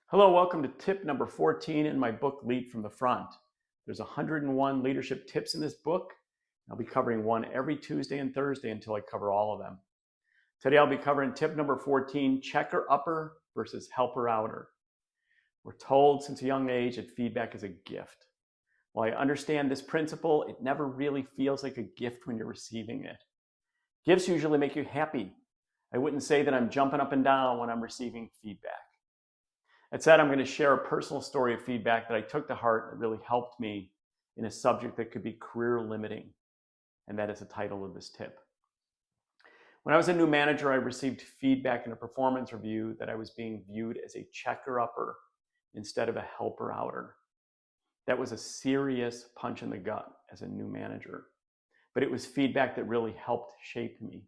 Hello, welcome to tip number 14 in my book, Lead from the Front. There's 101 leadership tips in this book. I'll be covering one every Tuesday and Thursday until I cover all of them. Today I'll be covering tip number 14, checker upper versus helper outer. We're told since a young age that feedback is a gift. While I understand this principle, it never really feels like a gift when you're receiving it. Gifts usually make you happy. I wouldn't say that I'm jumping up and down when I'm receiving feedback. That said, I'm going to share a personal story of feedback that I took to heart that really helped me in a subject that could be career limiting, and that is the title of this tip. When I was a new manager, I received feedback in a performance review that I was being viewed as a checker upper instead of a helper outer. That was a serious punch in the gut as a new manager, but it was feedback that really helped shape me.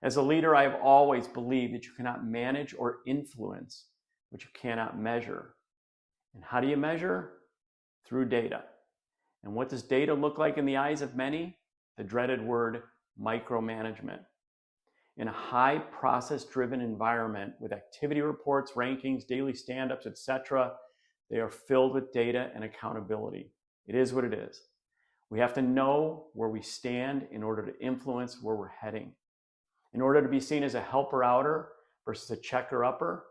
As a leader, I have always believed that you cannot manage or influence what you cannot measure. And how do you measure? Through data. And what does data look like in the eyes of many? The dreaded word micromanagement. In a high process-driven environment with activity reports, rankings, daily stand-ups, etc., they are filled with data and accountability. It is what it is. We have to know where we stand in order to influence where we're heading. In order to be seen as a helper outer versus a checker upper,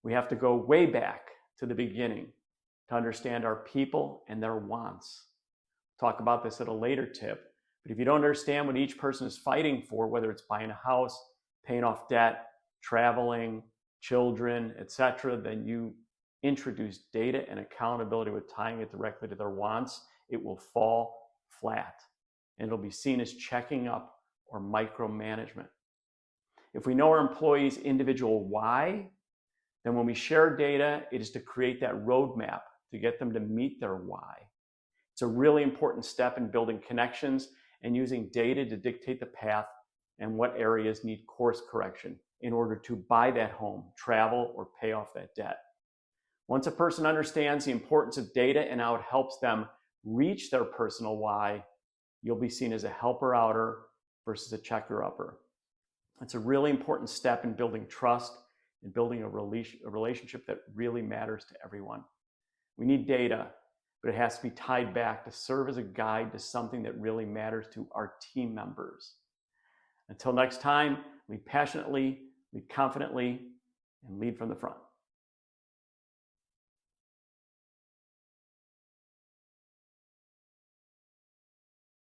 we have to go way back to the beginning to understand our people and their wants. Talk about this at a later tip, but if you don't understand what each person is fighting for, whether it's buying a house, paying off debt, traveling, children, etc., then you introduce data and accountability with tying it directly to their wants, it will fall flat. And it'll be seen as checking up or micromanagement. If we know our employees' individual why, then when we share data, it is to create that roadmap to get them to meet their why. It's a really important step in building connections and using data to dictate the path and what areas need course correction in order to buy that home, travel, or pay off that debt. Once a person understands the importance of data and how it helps them reach their personal why, you'll be seen as a helper outer versus a checker upper. It's a really important step in building trust and building a relationship that really matters to everyone. We need data, but it has to be tied back to serve as a guide to something that really matters to our team members. Until next time, lead passionately, lead confidently, and lead from the front.